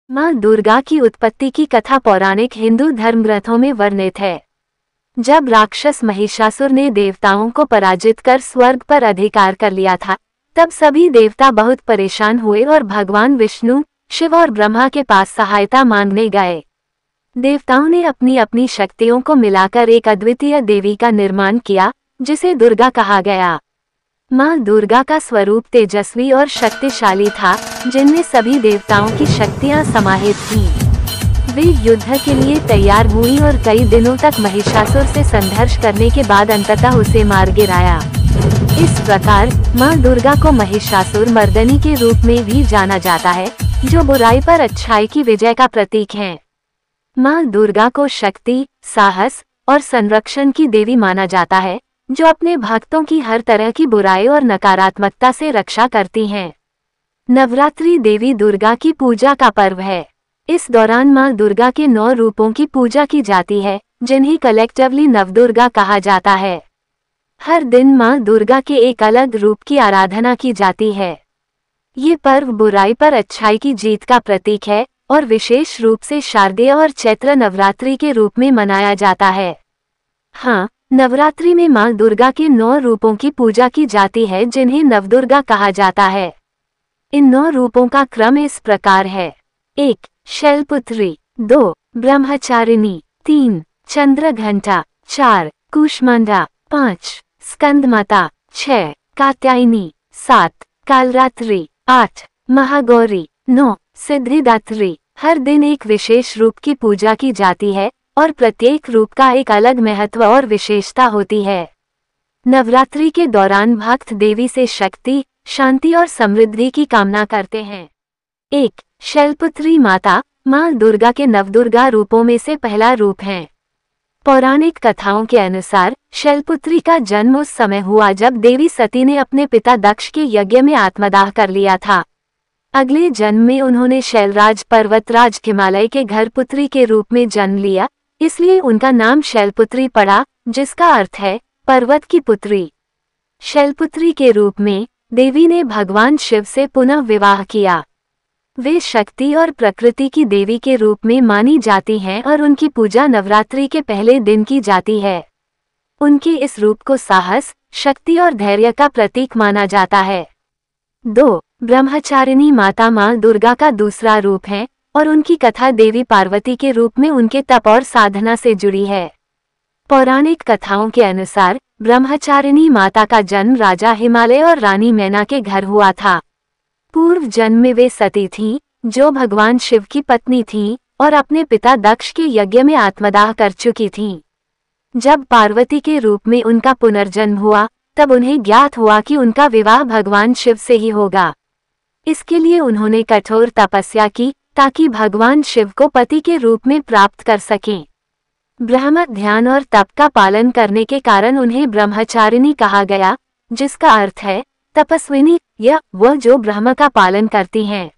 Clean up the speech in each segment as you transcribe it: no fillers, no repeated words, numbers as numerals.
माँ दुर्गा की उत्पत्ति की कथा पौराणिक हिंदू धर्म ग्रंथों में वर्णित है। जब राक्षस महिषासुर ने देवताओं को पराजित कर स्वर्ग पर अधिकार कर लिया था, तब सभी देवता बहुत परेशान हुए और भगवान विष्णु, शिव और ब्रह्मा के पास सहायता मांगने गए। देवताओं ने अपनी अपनी शक्तियों को मिलाकर एक अद्वितीय देवी का निर्माण किया, जिसे दुर्गा कहा गया। माँ दुर्गा का स्वरूप तेजस्वी और शक्तिशाली था, जिनमें सभी देवताओं की शक्तियाँ समाहित थीं। वे युद्ध के लिए तैयार हुई और कई दिनों तक महिषासुर से संघर्ष करने के बाद अंततः उसे मार गिराया। इस प्रकार माँ दुर्गा को महिषासुर मर्दनी के रूप में भी जाना जाता है, जो बुराई पर अच्छाई की विजय का प्रतीक है। माँ दुर्गा को शक्ति, साहस और संरक्षण की देवी माना जाता है, जो अपने भक्तों की हर तरह की बुराई और नकारात्मकता से रक्षा करती हैं। नवरात्रि देवी दुर्गा की पूजा का पर्व है। इस दौरान माँ दुर्गा के 9 रूपों की पूजा की जाती है, जिन्हें कलेक्टिवली नवदुर्गा कहा जाता है। हर दिन माँ दुर्गा के एक अलग रूप की आराधना की जाती है। ये पर्व बुराई पर अच्छाई की जीत का प्रतीक है और विशेष रूप से शारदीय और चैत्र नवरात्रि के रूप में मनाया जाता है। हाँ, नवरात्रि में माँ दुर्गा के 9 रूपों की पूजा की जाती है, जिन्हें नवदुर्गा कहा जाता है। इन 9 रूपों का क्रम इस प्रकार है: 1. शैलपुत्री, 2. ब्रह्मचारिणी, 3. चंद्रघंटा, 4. कूष्मांडा, 5. स्कंदमाता, 6. कात्यायनी, 7. कालरात्रि, 8. महागौरी, 9. सिद्धिदात्री। हर दिन एक विशेष रूप की पूजा की जाती है और प्रत्येक रूप का एक अलग महत्व और विशेषता होती है। नवरात्रि के दौरान भक्त देवी से शक्ति, शांति और समृद्धि की कामना करते हैं। 1. शैलपुत्री माता माँ दुर्गा के नवदुर्गा रूपों में से पहला रूप है। पौराणिक कथाओं के अनुसार शैलपुत्री का जन्म उस समय हुआ जब देवी सती ने अपने पिता दक्ष के यज्ञ में आत्मदाह कर लिया था। अगले जन्म में उन्होंने शैलराज पर्वतराज हिमालय के घर पुत्री के रूप में जन्म लिया, इसलिए उनका नाम शैलपुत्री पड़ा, जिसका अर्थ है पर्वत की पुत्री। शैलपुत्री के रूप में देवी ने भगवान शिव से पुनः विवाह किया। वे शक्ति और प्रकृति की देवी के रूप में मानी जाती हैं और उनकी पूजा नवरात्रि के पहले दिन की जाती है। उनके इस रूप को साहस, शक्ति और धैर्य का प्रतीक माना जाता है। 2. ब्रह्मचारिणी माता माँ दुर्गा का दूसरा रूप है और उनकी कथा देवी पार्वती के रूप में उनके तप और साधना से जुड़ी है। पौराणिक कथाओं के अनुसार ब्रह्मचारिणी माता का जन्म राजा हिमालय और रानी मैना के घर हुआ था। पूर्व जन्म में वे सती थीं, जो भगवान शिव की पत्नी थीं और अपने पिता दक्ष के यज्ञ में आत्मदाह कर चुकी थीं। जब पार्वती के रूप में उनका पुनर्जन्म हुआ, तब उन्हें ज्ञात हुआ कि उनका विवाह भगवान शिव से ही होगा। इसके लिए उन्होंने कठोर तपस्या की ताकि भगवान शिव को पति के रूप में प्राप्त कर सकें। ब्रह्म ध्यान और तप का पालन करने के कारण उन्हें ब्रह्मचारिणी कहा गया, जिसका अर्थ है तपस्विनी या वह जो ब्रह्म का पालन करती हैं।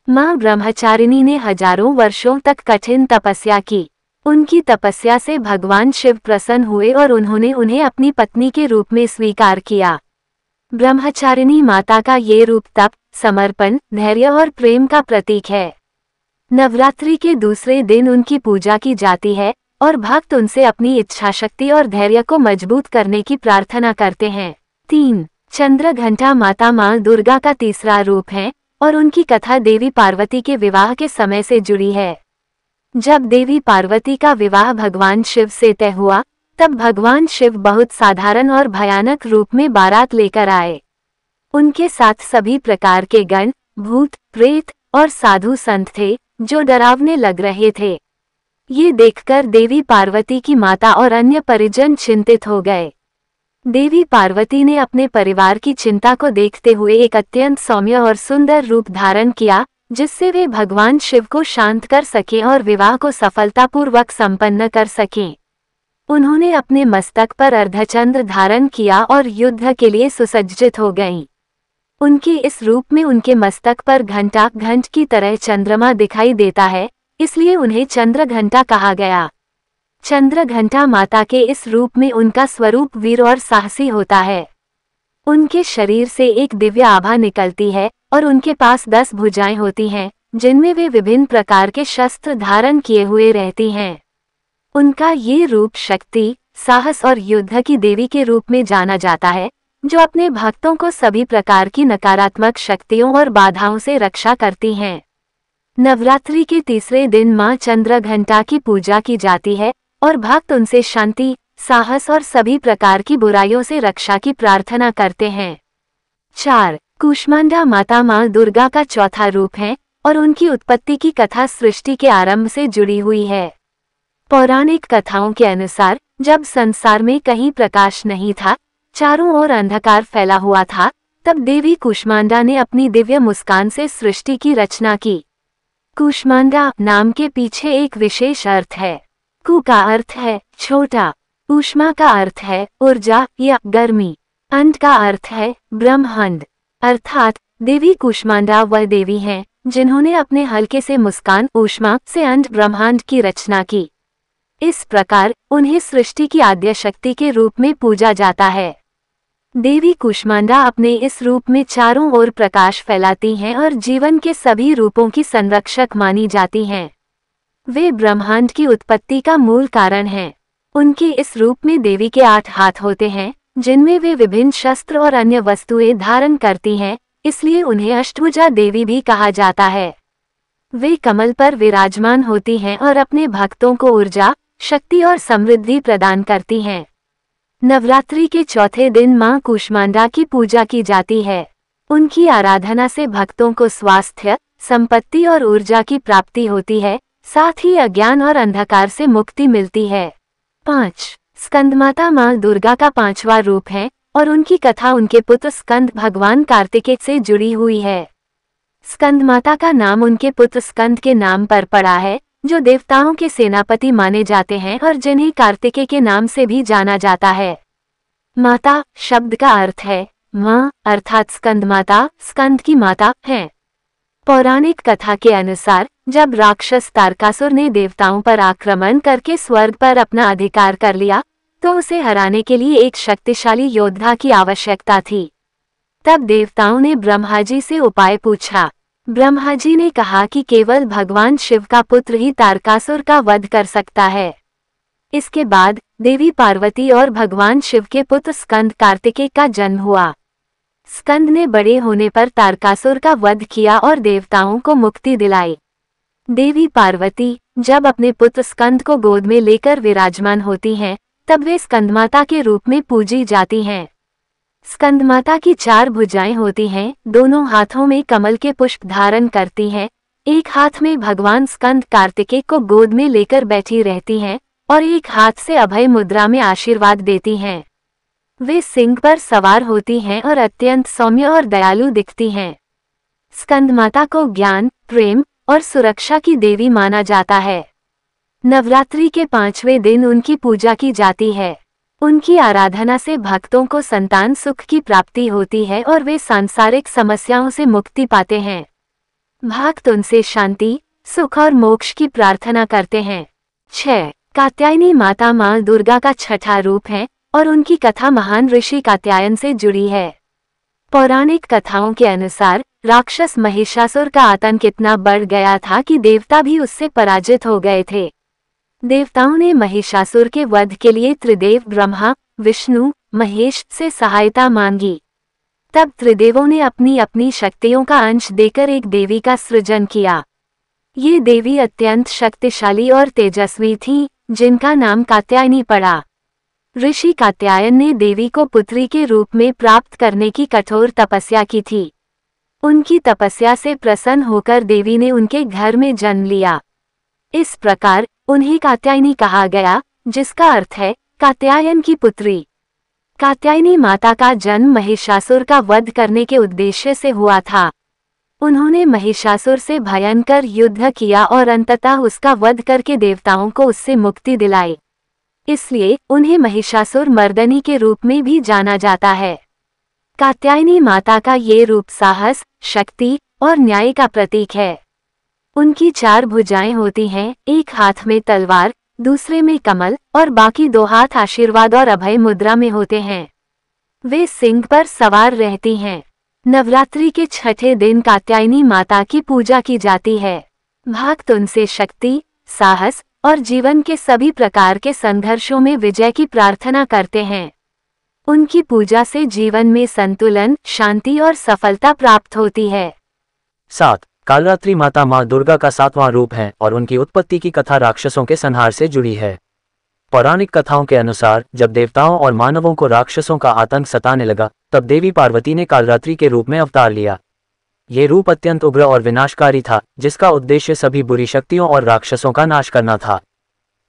माँ ब्रह्मचारिणी ने हजारों वर्षों तक कठिन तपस्या की। उनकी तपस्या से भगवान शिव प्रसन्न हुए और उन्होंने उन्हें अपनी पत्नी के रूप में स्वीकार किया। ब्रह्मचारिणी माता का ये रूप तप, समर्पण, धैर्य और प्रेम का प्रतीक है। नवरात्रि के दूसरे दिन उनकी पूजा की जाती है और भक्त उनसे अपनी इच्छाशक्ति और धैर्य को मजबूत करने की प्रार्थना करते हैं। 3. चंद्रघंटा माता माँ दुर्गा का तीसरा रूप है और उनकी कथा देवी पार्वती के विवाह के समय से जुड़ी है। जब देवी पार्वती का विवाह भगवान शिव से तय हुआ, तब भगवान शिव बहुत साधारण और भयानक रूप में बारात लेकर आए। उनके साथ सभी प्रकार के गण, भूत, प्रेत और साधु संत थे, जो डरावने लग रहे थे। ये देखकर देवी पार्वती की माता और अन्य परिजन चिंतित हो गए। देवी पार्वती ने अपने परिवार की चिंता को देखते हुए एक अत्यंत सौम्य और सुंदर रूप धारण किया, जिससे वे भगवान शिव को शांत कर सकें और विवाह को सफलतापूर्वक संपन्न कर सकें। उन्होंने अपने मस्तक पर अर्धचंद्र धारण किया और युद्ध के लिए सुसज्जित हो गईं। उनके इस रूप में उनके मस्तक पर घंट की तरह चंद्रमा दिखाई देता है, इसलिए उन्हें चंद्रघंटा कहा गया। चंद्रघंटा माता के इस रूप में उनका स्वरूप वीर और साहसी होता है। उनके शरीर से एक दिव्य आभा निकलती है और उनके पास 10 भुजाएं होती हैं, जिनमें वे विभिन्न प्रकार के शस्त्र धारण किए हुए रहती हैं। उनका ये रूप शक्ति, साहस और युद्ध की देवी के रूप में जाना जाता है, जो अपने भक्तों को सभी प्रकार की नकारात्मक शक्तियों और बाधाओं से रक्षा करती हैं। नवरात्रि के तीसरे दिन मां चंद्रघंटा की पूजा की जाती है और भक्त उनसे शांति, साहस और सभी प्रकार की बुराइयों से रक्षा की प्रार्थना करते हैं। 4. कूष्मांडा माता मां दुर्गा का चौथा रूप है और उनकी उत्पत्ति की कथा सृष्टि के आरंभ से जुड़ी हुई है। पौराणिक कथाओं के अनुसार जब संसार में कहीं प्रकाश नहीं था, चारों ओर अंधकार फैला हुआ था, तब देवी कूष्मांडा ने अपनी दिव्य मुस्कान से सृष्टि की रचना की। कूष्मांडा नाम के पीछे एक विशेष अर्थ है। कु का अर्थ है छोटा, ऊष्मा का अर्थ है ऊर्जा या गर्मी, अंड का अर्थ है ब्रह्मांड, अर्थात देवी कूष्मांडा वह देवी हैं जिन्होंने अपने हल्के से मुस्कान ऊष्मा से अंड ब्रह्मांड की रचना की। इस प्रकार उन्हें सृष्टि की आद्य शक्ति के रूप में पूजा जाता है। देवी कूष्मांडा अपने इस रूप में चारों ओर प्रकाश फैलाती हैं और जीवन के सभी रूपों की संरक्षक मानी जाती हैं। वे ब्रह्मांड की उत्पत्ति का मूल कारण हैं। उनके इस रूप में देवी के 8 हाथ होते हैं, जिनमें वे विभिन्न शस्त्र और अन्य वस्तुएं धारण करती हैं, इसलिए उन्हें अष्टभुजा देवी भी कहा जाता है। वे कमल पर विराजमान होती हैं और अपने भक्तों को ऊर्जा, शक्ति और समृद्धि प्रदान करती हैं। नवरात्रि के चौथे दिन मां कूष्मांडा की पूजा की जाती है। उनकी आराधना से भक्तों को स्वास्थ्य, संपत्ति और ऊर्जा की प्राप्ति होती है, साथ ही अज्ञान और अंधकार से मुक्ति मिलती है। 5. स्कंदमाता मां दुर्गा का 5वां रूप है और उनकी कथा उनके पुत्र स्कंद भगवान कार्तिकेय से जुड़ी हुई है। स्कंदमाता का नाम उनके पुत्र स्कंद के नाम पर पड़ा है, जो देवताओं के सेनापति माने जाते हैं और जिन्हें कार्तिकेय के नाम से भी जाना जाता है। माता शब्द का अर्थ है मां, अर्थात स्कंदमाता स्कंद की माता हैं। पौराणिक कथा के अनुसार जब राक्षस तारकासुर ने देवताओं पर आक्रमण करके स्वर्ग पर अपना अधिकार कर लिया, तो उसे हराने के लिए एक शक्तिशाली योद्धा की आवश्यकता थी। तब देवताओं ने ब्रह्मा जी से उपाय पूछा। ब्रह्मा जी ने कहा कि केवल भगवान शिव का पुत्र ही तारकासुर का वध कर सकता है। इसके बाद देवी पार्वती और भगवान शिव के पुत्र स्कंद कार्तिकेय का जन्म हुआ। स्कंद ने बड़े होने पर तारकासुर का वध किया और देवताओं को मुक्ति दिलाई। देवी पार्वती जब अपने पुत्र स्कंद को गोद में लेकर विराजमान होती हैं, तब वे स्कंदमाता के रूप में पूजी जाती हैं। स्कंदमाता की 4 भुजाएं होती हैं, दोनों हाथों में कमल के पुष्प धारण करती हैं, एक हाथ में भगवान स्कंद कार्तिकेय को गोद में लेकर बैठी रहती हैं और एक हाथ से अभय मुद्रा में आशीर्वाद देती हैं। वे सिंह पर सवार होती हैं और अत्यंत सौम्य और दयालु दिखती हैं। स्कंदमाता को ज्ञान, प्रेम और सुरक्षा की देवी माना जाता है। नवरात्रि के 5वें दिन उनकी पूजा की जाती है। उनकी आराधना से भक्तों को संतान सुख की प्राप्ति होती है और वे सांसारिक समस्याओं से मुक्ति पाते हैं। भक्त उनसे शांति, सुख और मोक्ष की प्रार्थना करते हैं। 6. कात्यायनी माता मां दुर्गा का 6ठा रूप है और उनकी कथा महान ऋषि कात्यायन से जुड़ी है। पौराणिक कथाओं के अनुसार राक्षस महिषासुर का आतंक इतना बढ़ गया था कि देवता भी उससे पराजित हो गए थे। देवताओं ने महिषासुर के वध के लिए त्रिदेव ब्रह्मा, विष्णु, महेश से सहायता मांगी। तब त्रिदेवों ने अपनी अपनी शक्तियों का अंश देकर एक देवी का सृजन किया। ये देवी अत्यंत शक्तिशाली और तेजस्वी थी, जिनका नाम कात्यायनी पड़ा। ऋषि कात्यायन ने देवी को पुत्री के रूप में प्राप्त करने की कठोर तपस्या की थी। उनकी तपस्या से प्रसन्न होकर देवी ने उनके घर में जन्म लिया। इस प्रकार उन्हें कात्यायनी कहा गया, जिसका अर्थ है कात्यायन की पुत्री। कात्यायनी माता का जन्म महिषासुर का वध करने के उद्देश्य से हुआ था। उन्होंने महिषासुर से भयंकर युद्ध किया और अंततः उसका वध करके देवताओं को उससे मुक्ति दिलाई। इसलिए उन्हें महिषासुर मर्दनी के रूप में भी जाना जाता है। कात्यायनी माता का ये रूप साहस, शक्ति और न्याय का प्रतीक है। उनकी 4 भुजाएं होती हैं, एक हाथ में तलवार, दूसरे में कमल और बाकी 2 हाथ आशीर्वाद और अभय मुद्रा में होते हैं। वे सिंह पर सवार रहती हैं। नवरात्रि के छठे दिन कात्यायनी माता की पूजा की जाती है। भक्त उनसे शक्ति, साहस और जीवन के सभी प्रकार के संघर्षों में विजय की प्रार्थना करते हैं। उनकी पूजा से जीवन में संतुलन, शांति और सफलता प्राप्त होती है। 7. कालरात्रि माता माँ दुर्गा का 7वां रूप है और उनकी उत्पत्ति की कथा राक्षसों के संहार से जुड़ी है। पौराणिक कथाओं के अनुसार जब देवताओं और मानवों को राक्षसों का आतंक सताने लगा, तब देवी पार्वती ने कालरात्रि के रूप में अवतार लिया। ये रूप अत्यंत उग्र और विनाशकारी था, जिसका उद्देश्य सभी बुरी शक्तियों और राक्षसों का नाश करना था।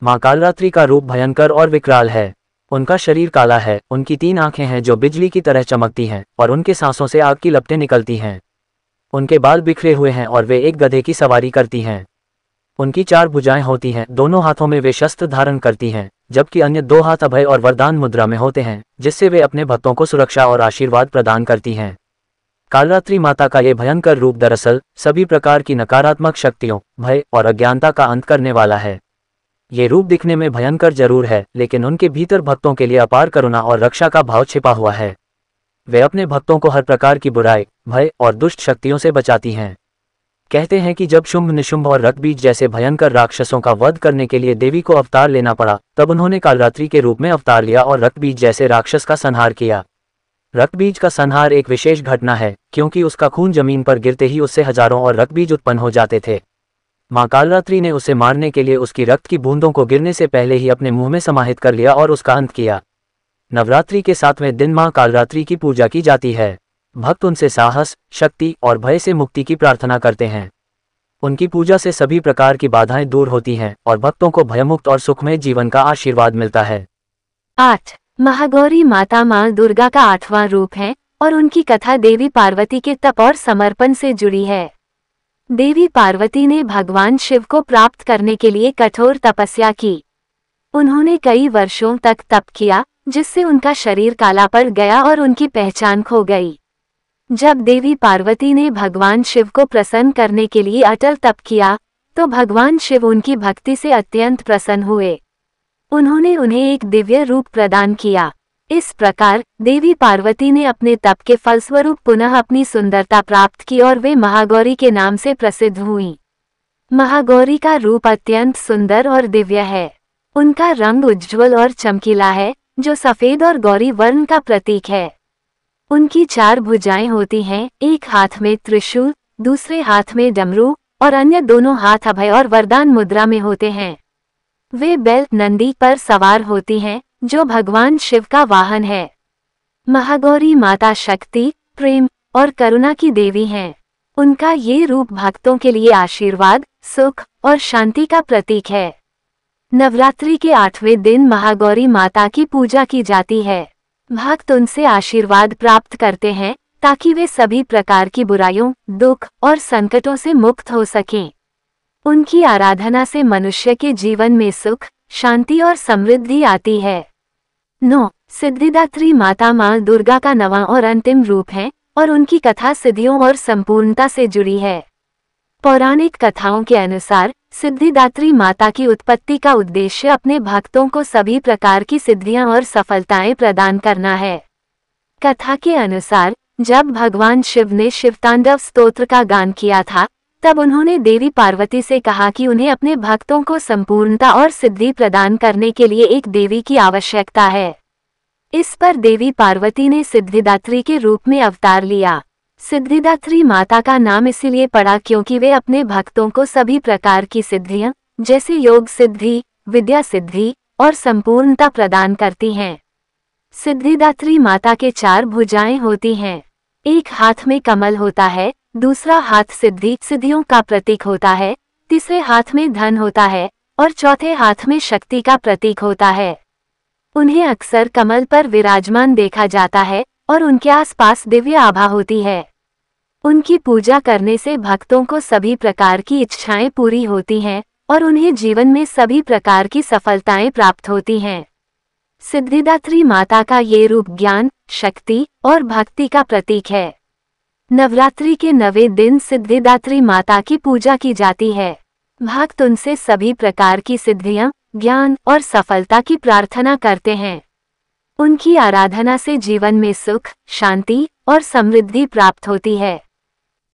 माँ कालरात्रि का रूप भयंकर और विकराल है। उनका शरीर काला है, उनकी 3 आंखें हैं जो बिजली की तरह चमकती हैं और उनके सांसों से आग की लपटें निकलती हैं। उनके बाल बिखरे हुए हैं और वे एक गधे की सवारी करती हैं। उनकी 4 भुजाएं होती हैं, दोनों हाथों में वे शस्त्र धारण करती हैं, जबकि अन्य 2 हाथ अभय और वरदान मुद्रा में होते हैं, जिससे वे अपने भक्तों को सुरक्षा और आशीर्वाद प्रदान करती हैं। कालरात्रि माता का ये भयंकर रूप दरअसल सभी प्रकार की नकारात्मक शक्तियों, भय और अज्ञानता का अंत करने वाला है। ये रूप दिखने में भयंकर जरूर है, लेकिन उनके भीतर भक्तों के लिए अपार करुणा और रक्षा का भाव छिपा हुआ है। वे अपने भक्तों को हर प्रकार की बुराई, भय और दुष्ट शक्तियों से बचाती हैं। कहते हैं कि जब शुंभ निशुंभ और रक्तबीज जैसे भयंकर राक्षसों का वध करने के लिए देवी को अवतार लेना पड़ा, तब उन्होंने कालरात्रि के रूप में अवतार लिया और रक्तबीज जैसे राक्षस का संहार किया। रक्तबीज का संहार एक विशेष घटना है, क्योंकि उसका खून जमीन पर गिरते ही उससे हजारों और रक्तबीज उत्पन्न हो जाते थे। माँ कालरात्रि ने उसे मारने के लिए उसकी रक्त की बूंदों को गिरने से पहले ही अपने मुंह में समाहित कर लिया और उसका अंत किया। नवरात्रि के 7वें दिन माँ कालरात्रि की पूजा की जाती है। भक्त उनसे साहस, शक्ति और भय से मुक्ति की प्रार्थना करते हैं। उनकी पूजा से सभी प्रकार की बाधाएं दूर होती हैं और भक्तों को भयमुक्त और सुखमय जीवन का आशीर्वाद मिलता है। 8. महागौरी माता माँ दुर्गा का 8वां रूप है और उनकी कथा देवी पार्वती के तप और समर्पण से जुड़ी है। देवी पार्वती ने भगवान शिव को प्राप्त करने के लिए कठोर तपस्या की। उन्होंने कई वर्षों तक तप किया, जिससे उनका शरीर काला पड़ गया और उनकी पहचान खो गई। जब देवी पार्वती ने भगवान शिव को प्रसन्न करने के लिए अटल तप किया, तो भगवान शिव उनकी भक्ति से अत्यंत प्रसन्न हुए। उन्होंने उन्हें एक दिव्य रूप प्रदान किया। इस प्रकार देवी पार्वती ने अपने तप के फलस्वरूप पुनः अपनी सुंदरता प्राप्त की और वे महागौरी के नाम से प्रसिद्ध हुईं। महागौरी का रूप अत्यंत सुंदर और दिव्य है। उनका रंग उज्ज्वल और चमकीला है, जो सफेद और गौरी वर्ण का प्रतीक है। उनकी 4 भुजाएं होती हैं, एक हाथ में त्रिशूल, दूसरे हाथ में डमरू और अन्य दोनों हाथ अभय और वरदान मुद्रा में होते हैं। वे बैल नंदी पर सवार होती हैं, जो भगवान शिव का वाहन है। महागौरी माता शक्ति, प्रेम और करुणा की देवी हैं। उनका ये रूप भक्तों के लिए आशीर्वाद, सुख और शांति का प्रतीक है। नवरात्रि के 8वें दिन महागौरी माता की पूजा की जाती है। भक्त उनसे आशीर्वाद प्राप्त करते हैं ताकि वे सभी प्रकार की बुराइयों, दुख और संकटों से मुक्त हो सकें। उनकी आराधना से मनुष्य के जीवन में सुख, शांति और समृद्धि आती है। 9. सिद्धिदात्री माता माँ दुर्गा का 9वां और अंतिम रूप है और उनकी कथा सिद्धियों और संपूर्णता से जुड़ी है। पौराणिक कथाओं के अनुसार सिद्धिदात्री माता की उत्पत्ति का उद्देश्य अपने भक्तों को सभी प्रकार की सिद्धियां और सफलताएं प्रदान करना है। कथा के अनुसार जब भगवान शिव ने शिवतांडव स्तोत्र का गान किया था, तब उन्होंने देवी पार्वती से कहा कि उन्हें अपने भक्तों को संपूर्णता और सिद्धि प्रदान करने के लिए एक देवी की आवश्यकता है। इस पर देवी पार्वती ने सिद्धिदात्री के रूप में अवतार लिया। सिद्धिदात्री माता का नाम इसीलिए पड़ा क्योंकि वे अपने भक्तों को सभी प्रकार की सिद्धियां, जैसे योग सिद्धि, विद्या सिद्धि और संपूर्णता प्रदान करती हैं। सिद्धिदात्री माता के 4 भुजाएं होती हैं। एक हाथ में कमल होता है, दूसरा हाथ सिद्धियों का प्रतीक होता है, तीसरे हाथ में धन होता है और चौथे हाथ में शक्ति का प्रतीक होता है। उन्हें अक्सर कमल पर विराजमान देखा जाता है और उनके आसपास दिव्य आभा होती है। उनकी पूजा करने से भक्तों को सभी प्रकार की इच्छाएं पूरी होती हैं और उन्हें जीवन में सभी प्रकार की सफलताएं प्राप्त होती हैं। सिद्धिदात्री माता का ये रूप ज्ञान, शक्ति और भक्ति का प्रतीक है। नवरात्रि के 9वें दिन सिद्धिदात्री माता की पूजा की जाती है। भक्त उनसे सभी प्रकार की सिद्धियां, ज्ञान और सफलता की प्रार्थना करते हैं। उनकी आराधना से जीवन में सुख, शांति और समृद्धि प्राप्त होती है।